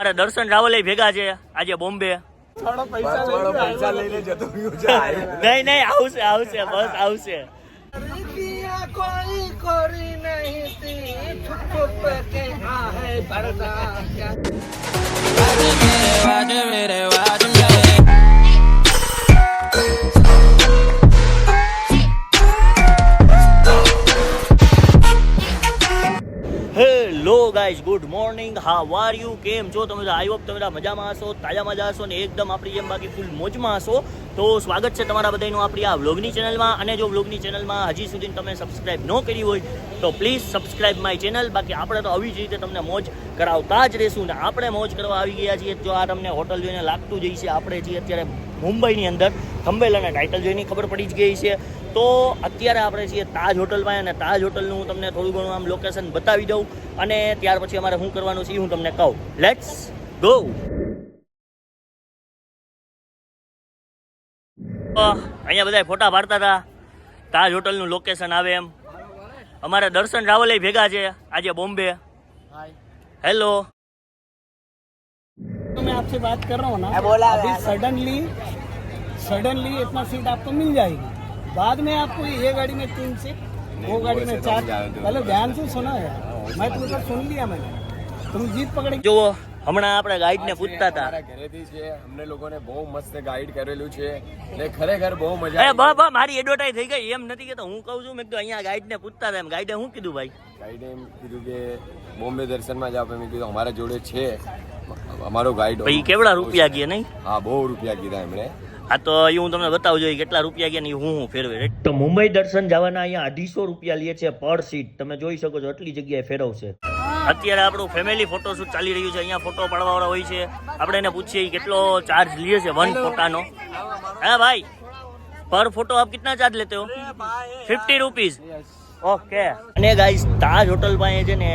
અરે દર્શન રાવલે ભેગા છે આજે બોમ્બે. પૈસા લઈને જતો રહ્યો છે. નહીં આવશે બસ આવશે. Hello guys, good morning. How are you? કેમ છો તમે? આઈ હોપ તમે મજામાં હશો, તાજામાં હશો ને એકદમ આપણી જેમ બાકી ફૂલ મોજમાં હશો. તો સ્વાગત છે તમારા બધાનું આપણી આ વ્લોગની ચેનલમાં. અને જો વ્લોગની ચેનલમાં હજી સુધી તમે સબસ્ક્રાઇબ ન કરી હોય તો પ્લીઝ સબસ્ક્રાઇબ માય ચેનલ. બાકી આપણે તો આવી જ રીતે તમને મોજ કરાવતા જ રહીશું ને આપણે મોજ કરવા આવી ગયા છીએ. જો આ તમને હોટલ જોઈને લાગતું જ છે આપણે છીએ અત્યારે મુંબઈની અંદર. થંબનેલ અને ટાઇટલ જોઈને ખબર પડી જ ગઈ છે. તો અત્યારે આપણે છીએ તાજ હોટલમાં અને તાજ હોટલનું હું તમને થોડું ઘણું આમ લોકેશન બતાવી દઉં અને ત્યાર પછી અમારે શું કરવાનું છે હું તમને કહું. Let's go. અહીંયા બધા ફોટા પાડતા હતા. તાજ હોટલનું લોકેશન આવે એમ. અમારે દર્શન રાવલે ભેગા છે આજે બોમ્બે. હેલો. मैं आपसे बात कर रहा हूँ ना, अभी सडनली इतना सीट आपको मिल जाएगी. बाद में आपको ये गाड़ी में 3 सीट, वो गाड़ी में 4. पहले ध्यान से सुना है, मैं तुमको सुन लिया मैंने. तुम जीत पकड़े. જો હમણાં આપણે ગાઈડને પૂછતા હતા. ઘરેથી છે અમને લોકોને બહુ મસ્ત ગાઈડ કરેલું છે ને ખરેખર બહુ મજા અરે બા મારી એડવર્ટાઈઝ થઈ ગઈ એમ નથી કેતો. હું કહું છું મેં કીધું અહીંયા ગાઈડને પૂછતા હતા. એમ ગાઈડે શું કીધું ભાઈ? ગાઈડે એમ કીધું કે બોમ્બે દર્શનમાં જાવ. મેં કીધું અમારા જોડે છે અમારો ગાઈડ. ભાઈ કેવડા રૂપિયા ગયા નહીં? હા બહુ રૂપિયા કીધા એમણે. હા તો એ હું તમને બતાવું જોઈએ કેટલા રૂપિયા ગયા ને હું ફેરવે. તો મુંબઈ દર્શન જવાના અહીંયા 250 રૂપિયા લે છે પર સીટ. તમે જોઈ શકો છો આટલી જગ્યાએ ફેરવશે. અત્યારે આપણું ફેમિલી ફોટોશૂટ ચાલી રહ્યું છે. અહીંયા ફોટો પાડવાવાળા હોય છે. આપણે એને પૂછીએ કેટલો ચાર્જ લે છે 1 ફોટાનો. હા ભાઈ, પર ફોટો આપ કિતના ચાર્જ લેતે હો? 50 રૂપીઝ. ઓકે. અને ગાઈસ તાજ હોટલ પાસે છે ને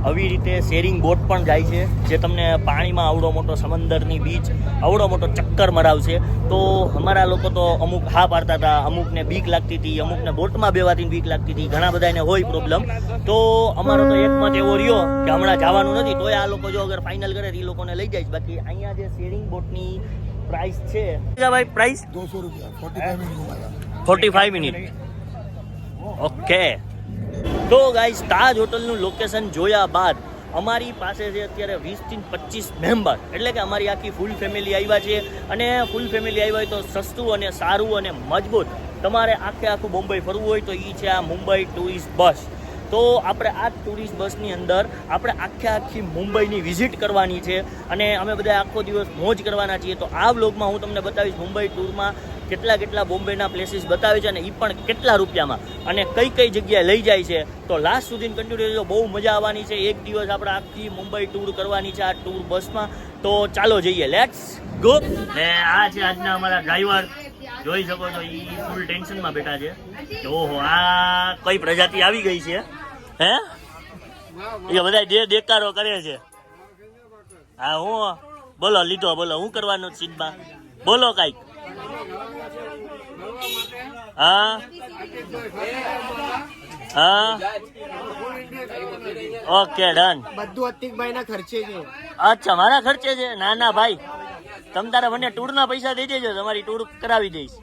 આવી રીતે શેરિંગ બોટ પણ જાય છે જે તમને પાણીમાં આવડો મોટો સમંદરની બીચ આવડો મોટો ચક્કર મરાવશે. તો અમારા લોકો તો અમુક હા પાડતા હતા, અમુકને બીક લાગતી હતી, અમુકને બોટમાં બેવાથી બીક લાગતી હતી, ઘણા બધાને હોય પ્રોબ્લેમ. તો અમારો તો એક મત એવો રહ્યો કે હમણાં જવાનું નથી. તોય આ લોકો જો અગર ફાઇનલ કરે તો એ લોકોને લઈ જાય. બાકી અહીંયા જે શેરિંગ બોટની પ્રાઇસ છે ભાઈ, પ્રાઇસ 200 रुपया 45 મિનિટ. ઓકે. તો ગાઈસ તાજ હોટલનું લોકેશન જોયા બાદ અમારી પાસે છે અત્યારે 20 થી 25 મેમ્બર. એટલે કે અમારી આખી ફૂલ ફેમિલી આવ્યા છે. અને ફૂલ ફેમિલી આવ્યા હોય તો સસ્તું અને સારું અને મજબૂત તમારે આખું બોમ્બે ફરવું હોય તો એ છે આ મુંબઈ ટુરિસ્ટ બસ. તો આપણે આ ટુરિસ્ટ બસની અંદર આપણે આખી મુંબઈની વિઝિટ કરવાની છે અને અમે બધા આખો દિવસ મોજ કરવાના છીએ. તો આ વ્લોગમાં હું તમને બતાવીશ મુંબઈ ટૂરમાં કેટલા બોમ્બેના પ્લેસીસ બતાવે છે અને એ પણ કેટલા રૂપિયામાં અને કઈ જગ્યાએ લઈ જાય છે. તો લાસ્ટ સુધી કન્ટિન્યુ રહેજો. બહુ મજા આવવાની છે. એક દિવસ આપણે આખી મુંબઈ ટૂર કરવાની છે આ ટૂર બસમાં. તો ચાલો જઈએ, લેટ્સ ગો. ને આ છે આજના અમારા ડ્રાઈવર. જોઈ શકો છો એ ફૂલ ટેન્શનમાં બેઠા છે. ઓહો, આ કઈ પ્રજાતિ આવી ગઈ છે હે? એ બધા દેકારો કરે છે. હા હું બોલો લીધો, બોલો હું કરવાનું સીટમાં બોલો કાંઈક. હા ઓકે ડન. બધું અતિકભાઈ ના ખર્ચે છે. અચ્છા મારા ખર્ચે છે? ના ભાઈ, તમ તારે મને ટૂરના પૈસા દઈ દેજો, તમારી ટૂર કરાવી દઈશ.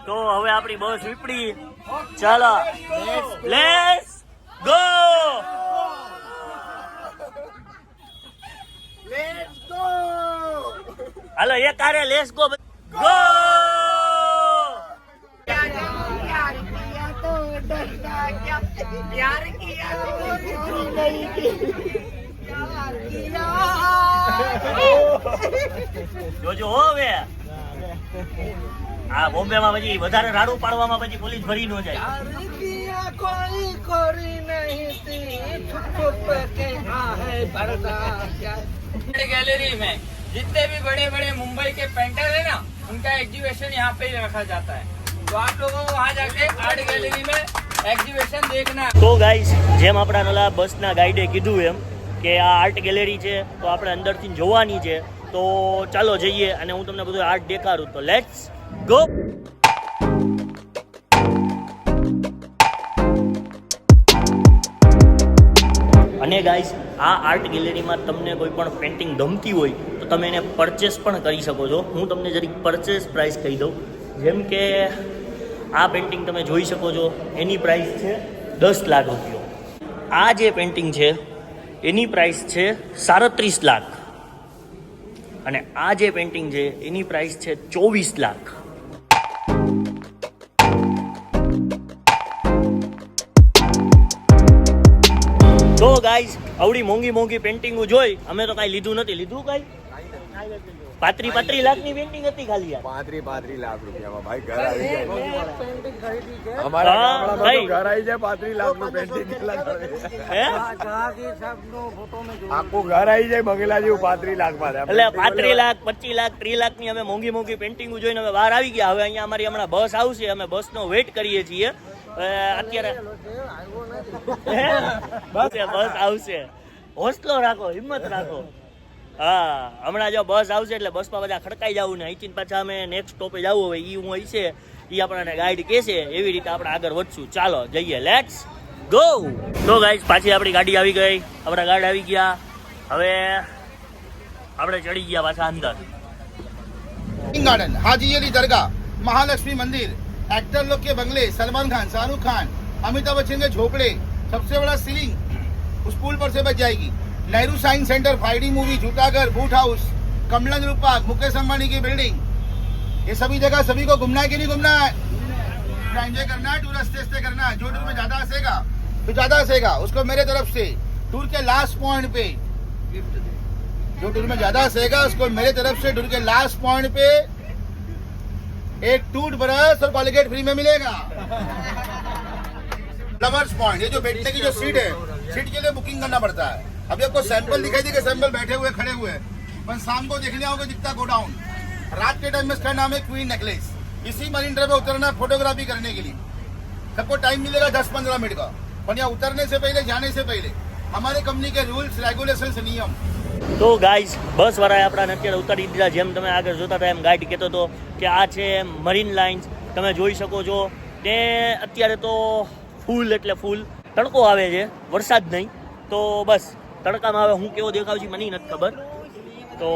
તો હવે આપણી બસ ઉપડી. ચાલો લેટ્સ ગો. હાલો એક આરે લેટ્સ ગો ગો. જોજો હવે આ બોમ્બેમાં પછી વધારે રાડું પાડવામાં પછી પોલીસ ભરી ન જાય. गैलरी में जितने भी बड़े बड़े मुंबई के पेंटर है ना, उनका एग्जीबिशन यहाँ पे ही रखा जाता है. तो आप लोगों को वहाँ जाके आर्ट गैलरी में एग्जीबिशन देखना. તો ગાઈસ જેમ આપણા નલા બસના ગાઈડે કીધું એમ કે આ આર્ટ ગેલેરી છે તો આપણે અંદરથી જોવાની છે. તો ચાલો જઈએ અને હું તમને બધું આર્ટ દેખાડું. તો લેટ્સ ગો. અને ગાઈસ આ આર્ટ ગેલેરીમાં તમને કોઈ પણ પેઇન્ટિંગ ગમતી હોય તો તમે એને પરચેસ પણ કરી શકો છો. હું તમને જરીક પરચેસ પ્રાઇસ કહી દઉં. જેમ કે આ પેઇન્ટિંગ તમે જોઈ શકો છો, એની પ્રાઇસ છે 10 લાખ રૂપિયા. આ જે પેઇન્ટિંગ છે એની પ્રાઇસ છે 37 લાખ. અને આ જે પેઇન્ટિંગ છે એની પ્રાઇસ છે 24 લાખ. તો ગાઈઝ આવડી મોંઘી મોંઘી પેઇન્ટિંગો જોઈ અમે તો કાંઈ લીધું નથી. લીધું કાંઈ 35 લાખની પેઇન્ટિંગ હતી ખાલી યાર. 35 લાખ રૂપિયામાં ભાઈ ઘર આવી જાય. અમારા ગામડામાં તો ઘર આવી જાય 35 લાખનું પેઇન્ટિંગ હે આખું ઘર આવી જાય બંગલા જેવું 35 લાખમાં. એટલે 35 લાખ 25 લાખ 30 લાખની અમે મોંઘી મોંઘી પેઇન્ટિંગ જોઈને અમે બહાર આવી ગયા. હવે અહીંયા અમારી હમણાં બસ આવશે, અમે બસનો વેઇટ કરીએ છીએ. અત્યારે બસ આવશે. હોસલો રાખો, હિંમત રાખો. હા, હમણાં જો બસ આવશે એટલે બસમાં બધા ખડકાઈ જવું ને અહીંથી પાછા અમે નેક્સ્ટ સ્ટોપે જવું. હવે એ હું હશે એ આપણને ગાઈડ કહેશે, એવી રીતે આપણે આગળ વધશું. ચાલો જઈએ, લેટ્સ ગો. તો ગાઈસ પાછી આપણી ગાડી આવી ગઈ, આપણા ગાર્ડ આવી ગયા. હવે આપણે ચડી ગયા પાછા અંદર. गार्डन, हाजी अली दरगाह, महालक्ष्मी मंदिर, एक्टर लोग के बंगले, सलमान खान, शाहरुख खान, अमिताभ बच्चन के झोपड़े, सबसे बड़ा सीलिंग उस पुल पर से बच जाएगी. Nehru science centre, 5D movie, जूताघर, बूट हाउस, कमलन रूप पार्क, मुकेश अंबानी की बिल्डिंग, ये सभी जगह सभी को घूमना है कि नहीं घूमना है? एंजॉय करना है, टूर अस्ते करना है. जो टूर में ज्यादा हंसेगा तो ज्यादा हंसेगा, उसको मेरे तरफ से टूर के लास्ट पॉइंट पे, जो टूर में ज्यादा हंसेगा उसको मेरे तरफ से टूर के लास्ट पॉइंट पे एक टूट ब्रश और कॉलगेट फ्री में मिलेगा. लवर्स पॉइंट, ये जो बैठने की जो सीट है, सीट के लिए बुकिंग करना पड़ता है. अभी आपको सैंपल दिखाई दी कि सैंपल बैठे हुए खड़े हुए हैं, पर शाम को देखने आओगे दिखता गोडाउन. रात के टाइम में इसका नाम है क्वीन नेकलेस. इसी मरीन ड्राइव पे उतरना है फोटोग्राफी करने के लिए. सबको टाइम मिलेगा 10-15 मिनट का, पर यहाँ उतरने से पहले, जाने से पहले हमारे कंपनी के रूल्स रेगुलेशन नियम. તો ગાઈઝ બસ વાળાએ આપણાને અત્યારે ઉતારી દીધા. જેમ તમે આગળ જોતા હતા એમ ગાઈડ કહેતો હતો કે આ છે મરીન લાઇન્સ. તમે જોઈ શકો છો તે અત્યારે તો ફૂલ એટલે ફૂલ તડકો આવે છે, વરસાદ નહીં. તો બસ તડકામાં હવે હું કેવો દેખાવ છું મને નથી ખબર. તો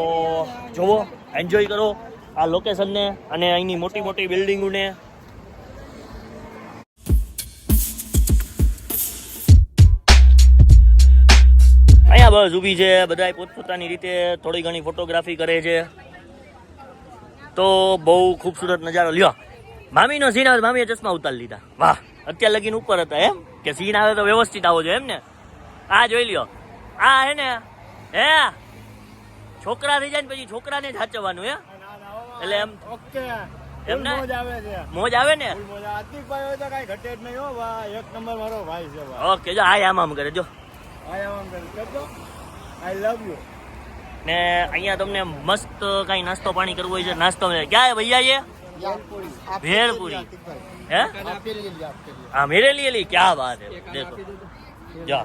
જુઓ, એન્જોય કરો આ લોકેશનને અને અહીંની મોટી મોટી બિલ્ડિંગોને. અહીંયા બસ ઊભી છે, બધા પોતપોતાની રીતે થોડી ઘણી ફોટોગ્રાફી કરે છે. તો બહુ ખૂબસૂરત નજારો. લ્યો, મામીનો સીન આવે, મામીએ ચશ્મા ઉતારી લીધા. વાહ, અત્યારે લગીને ઉપર હતા એમ કે સીન આવે તો વ્યવસ્થિત આવો છો એમ ને. આ જોઈ લ્યો, આ હે ને હે છોકરા થઈ જાય ને પછી છોકરાને જ સાચવવાનું હે. એટલે એમ એમ ને મોજ આવે ને. ઓકે, જો આ આમ કરે જો. ને અહીંયા તમને મસ્ત કઈ નાસ્તો પાણી કરવો હોય છે, નાસ્તો ક્યાં હે ભૈયા? ये भेलपुरी है, हाँ मेरे लिए ली. क्या बात है, देखो जा.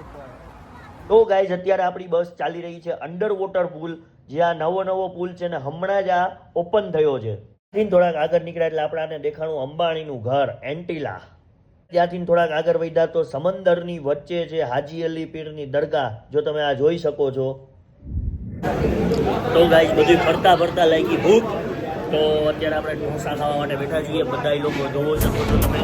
તો ગાઈઝ અત્યારે આપણી બસ ચાલી રહી છે અંડર વોટર પુલ, જ્યાં નવો પુલ છે ને હમણાં જ આ ઓપન થયો છે. ત્યાંથી થોડાક આગળ નીકળ્યા એટલે આપણાને દેખાણું અંબાણીનું ઘર એન્ટિલા. ત્યાંથી થોડાક આગળ વધ્યા તો સમંદરની વચ્ચે છે હાજી અલી પીરની દરગાહ, જો તમે આ જોઈ શકો છો. તો ગાઈઝ બધું ફરતા લાગી ભૂખ. તો અત્યારે આપણે ઢોસા ખાવા માટે બેઠા છીએ. બધા લોકો જોવો શકો છો તમે.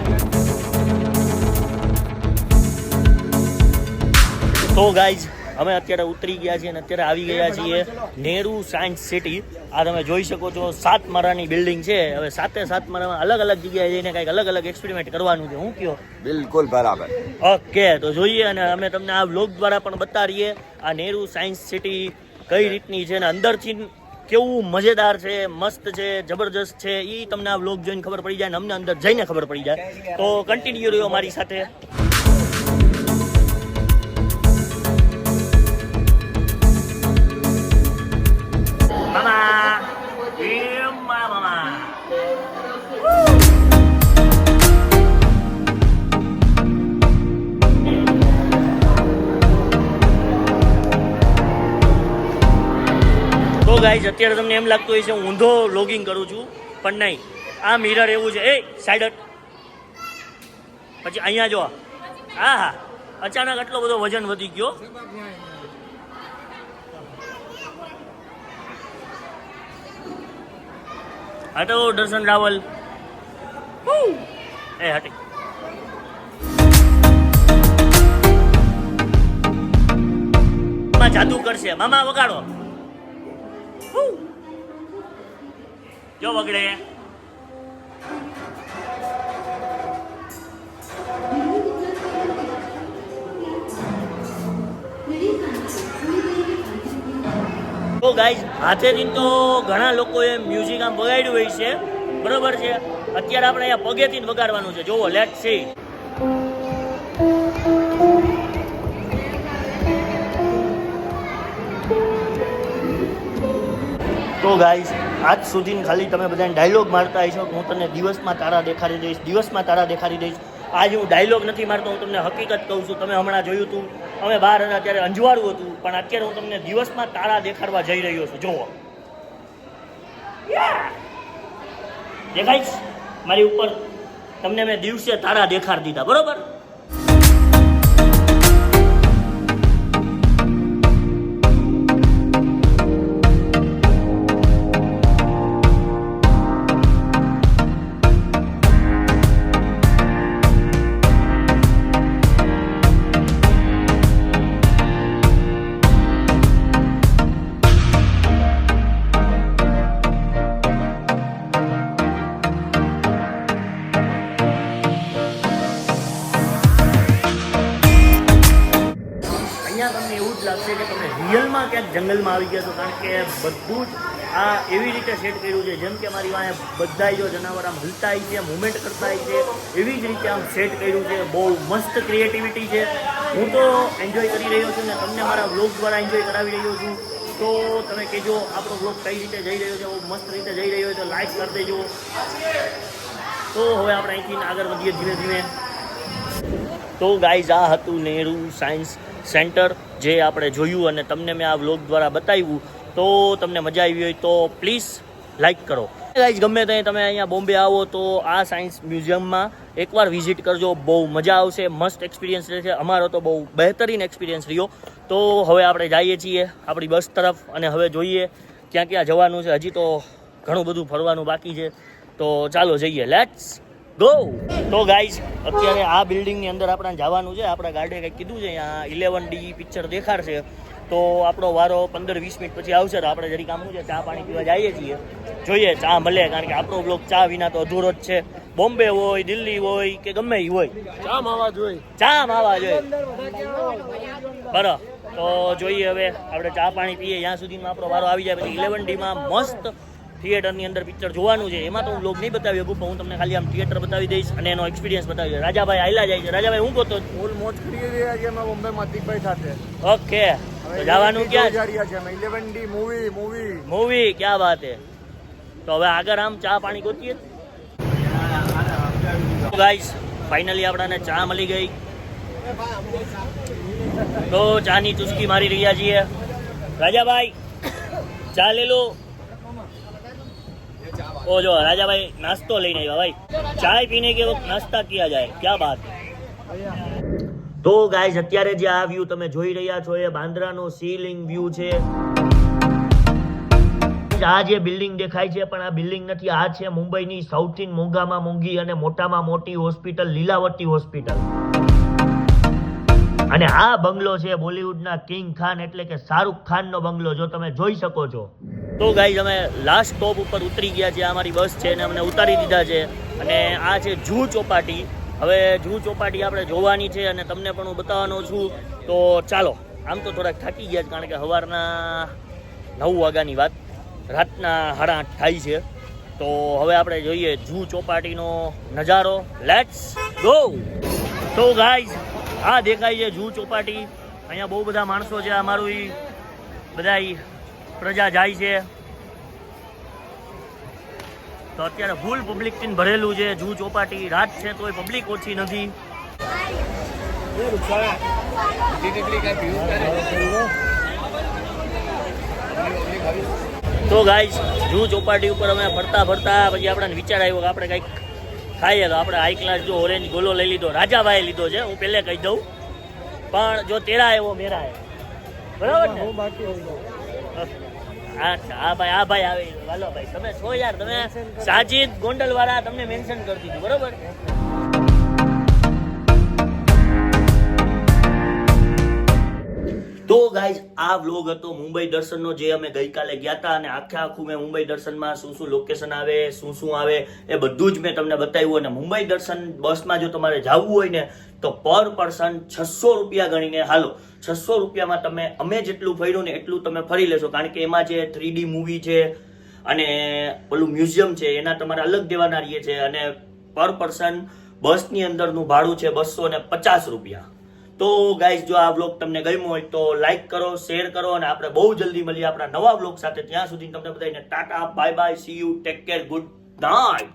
તો ગાઈઝ અમે અત્યારે ઉતરી ગયા છીએ અને અત્યારે આવી ગયા છીએ નેहरू સાયન્સ સિટી. આ તમે જોઈ શકો છો 7 માળાની બિલ્ડિંગ છે. હવે 7 માળામાં અલગ અલગ જગ્યાએ જઈને કંઈક અલગ અલગ એક્સપેરિમેન્ટ કરવાનું છે. હું કયો? બિલકુલ બરાબર. ઓકે, તો જોઈએ અને અમે તમને આ વ્લોગ દ્વારા પણ બતાવીએ આ નેहरू સાયન્સ સિટી કઈ રીતની છે ને અંદરથી કેવું મજેદાર છે, મસ્ત છે, જબરજસ્ત છે. એ તમને આ વ્લોગ જોઈને ખબર પડી જાય ને અમને અંદર જઈને ખબર પડી જાય. તો કન્ટિન્યુ રહ્યો મારી સાથે. મામા મામા તો ગાઈઝ અત્યારે તમને એમ લાગતું હોય છે હું ઊંધો વ્લોગિંગ કરું છું, પણ નહીં. આ મિરર એવું છે. એ સાઈડ હટ. પછી અહીંયા જો, હા અચાનક આટલો બધો વજન વધી ગયો. હટો દર્શન રાવલ એ હટી જાદુ કરશે મામા વગાડો જો વગડે તો ગાઈઝ હાથેથી તો ઘણા લોકોએ મ્યુઝિક આમ વગાડ્યું હોય છે બરોબર છે અત્યારે આપણે અહીંયા પગેથી જ વગાડવાનું છે જોવો લેટ્સ સી તો ગાઈઝ આજ સુધી ખાલી તમે બધાને ડાયલોગ મારતા હશો કે હું તમને દિવસમાં તારા દેખાડી દઈશ દિવસમાં તારા દેખાડી દઈશ આજે હું ડાયલોગ નથી મારતો હું તમને હકીકત કહું છું તમે હમણાં જોયું હતું અમે બહાર હતા ત્યારે અંજવાળું હતું પણ અત્યારે હું તમને દિવસમાં તારા દેખાડવા જઈ રહ્યો છું જુઓ દેખાય છે મારી ઉપર તમને મેં દિવસે તારા દેખાડી દીધા બરોબર તમને એવું જ લાગશે કે તમે રિયલમાં ક્યાંક જંગલમાં આવી ગયા છો કારણ કે બધું જ આ એવી રીતે સેટ કર્યું છે જેમ કે મારી વાંહે બધા જો જનાવર આમ હલતા હોય છે મુવમેન્ટ કરતા હોય છે એવી જ રીતે આમ સેટ કર્યું છે બહુ મસ્ત ક્રિએટિવિટી છે હું તો એન્જોય કરી રહ્યો છું ને તમને મારા વ્લોગ દ્વારા એન્જોય કરાવી રહ્યો છું તો તમે કહેજો આપણો વ્લોગ કઈ રીતે જઈ રહ્યો છે બહુ મસ્ત રીતે જઈ રહ્યો હોય તો લાઈક કરી દેજો તો હવે આપણે અહીંથી આગળ વધીએ ધીમે ધીમે તો ગાઈઝ આ હતું નહેરુ સાયન્સ સેન્ટર જે આપણે જોયું અને તમને મેં આ વ્લોગ દ્વારા બતાવ્યું તો તમને મજા આવી હોય તો પ્લીઝ લાઈક કરો ગાઈઝ ગમે ત્યાં તમે અહીંયા બોમ્બે આવો તો આ સાયન્સ મ્યુઝિયમમાં એકવાર વિઝિટ કરજો બહુ મજા આવશે મસ્ત એક્સપિરિયન્સ રહેશે અમારો તો બહુ બહેતરીન એક્સપિરિયન્સ રહ્યો તો હવે આપણે જઈએ છીએ આપણી બસ તરફ અને હવે જોઈએ ક્યાં ક્યાં જવાનું છે હજી તો ઘણું બધું ફરવાનું બાકી છે તો ચાલો જઈએ લેટ્સ ગો તો ગાઈઝ અત્યારે આ બિલ્ડિંગની અંદર આપણે જવાનું છે આપણા ગાર્ડે કંઈક કીધું છે અહીંયા 11D પિક્ચર દેખાડશે તો આપણો વારો 15-20 મિનિટ પછી આવશે તો આપણે જરી કામ છે ચા પાણી પીવા જઈએ છીએ જોઈએ ચા મળે કારણ કે આપણો બ્લોગ ચા વિના તો અધૂરો જ છે બોમ્બે હોય દિલ્હી હોય કે ગમે એ હોય ચા માવા જોઈએ બરાબર તો જોઈએ હવે આપણે ચા પાણી પીએ ત્યાં સુધીમાં આપણો વારો આવી જાય પછી 11Dમાં મસ્ત થિયેટરની અંદર પિક્ચર જોવાનું છે એમાં તો હું બ્લોગ નહીં બતાવી શકું પણ હું તમને ખાલી આમ થિયેટર બતાવી દઈશ અને એનો એક્સપિરિયન્સ બતાવી દઈશ રાજાભાઈ આયલા જાય છે રાજાભાઈ હું કહો ફૂલ મોજ કરી રહ્યા છે એમાં બોમ્બે માતિકભાઈ સાથે ઓકે તો જવાનું ક્યાં છે 11D મૂવી ક્યાં વાત છે તો હવે આગળ આમ ચા પાણી ગોતીએ ગાઈસ ફાઇનલી આપણાને ચા મળી ગઈ તો ચાની ચુસ્કી મારી રહ્યા છીએ રાજાભાઈ ચા લે લો ओ जो राजा भाई नाश्तो लेने आया भाई चाय पीने के वक्त नाश्ता किया जाए क्या बात है तो गाइस અત્યારે જે આ વ્યૂ તમે જોઈ રહ્યા છો એ બાંદ્રાનો સીલિંગ વ્યૂ છે આ જે બિલ્ડિંગ દેખાય છે પણ આ બિલ્ડિંગ નથી આ છે મુંબઈની સૌથી મોંઘામાં મોંઘી અને મોટામાં મોટી હોસ્પિટલ લીલાવતી હોસ્પિટલ અને આ બંગલો છે બોલિવૂડના કિંગ ખાન એટલે કે શાહરુખ ખાનનો બંગલો જો તમે જોઈ શકો છો તો ગાઈઝ અમે લાસ્ટ સ્ટોપ ઉપર ઉતરી ગયા છે અમારી બસ છે અને અમને ઉતારી દીધા છે અને આ છે જૂ ચોપાટી હવે જૂ ચોપાટી આપણે જોવાની છે અને તમને પણ હું બતાવવાનો છું તો ચાલો આમ તો થોડાક થાકી ગયા છે કારણ કે સવારના 9 વાગ્યાની વાત રાતના 8:30 થાય છે તો હવે આપણે જોઈએ જૂ ચોપાટીનો નજારો લેટ્સ ગો તો ગાઈઝ આ દેખાય છે જૂ ચોપાટી અહીંયા બહુ બધા માણસો છે અમારું બધા પ્રજા જાય છે તો અત્યારે ફૂલ પબ્લિક થી ભરેલું છે જૂ ચોપાટી રાત છે તોય પબ્લિક ઓછી નથી તો ગાઈસ જૂ ચોપાટી ઉપર અમે ફરતા પછી આપણને વિચાર આવ્યો કે આપણે કંઈક ખાઈએ તો આપણે હાઈ ક્લાસ જો ઓરેન્જ ગોલો લઈ લીધો રાજાભાઈએ લીધો છે હું પહેલે કહી દઉં પણ જો તેરા એવો મેરા હે બરાબર ને અચ્છા આ ભાઈ આવી વાલો ભાઈ તમે છો યાર, તમે સાજીદ ગોંડલ વાળા તમને મેન્શન કરી દીધું બરોબર. તો ગાઈઝ આ વ્લોગ હતો મુંબઈ દર્શનનો, જે અમે ગઈકાલે ગયા હતા અને આખું મેં મુંબઈ દર્શનમાં શું લોકેશન આવે શું આવે એ બધું જ મેં તમને બતાવ્યું. અને મુંબઈ દર્શન બસમાં જો તમારે જવું હોય ને તો પર પર્સન 600 રૂપિયા ગણીને હાલો. 600 રૂપિયામાં તમે અમે જેટલું ફર્યું ને એટલું તમે ફરી લેશો, કારણ કે એમાં જે 3D મૂવી છે અને પેલું મ્યુઝિયમ છે એના તમારે અલગ દેવાના રહીએ છે. અને પર પર્સન બસની અંદરનું ભાડું છે 250 રૂપિયા. તો ગાઈઝ જો આ વ્લોગ તમને ગમ્યો હોય તો લાઈક કરો, શેર કરો, અને આપણે બહુ જલ્દી મળીએ આપણા નવા વ્લોગ સાથે. ત્યાં સુધી તમને બધાને Tata, bye bye, C you, take care, good night.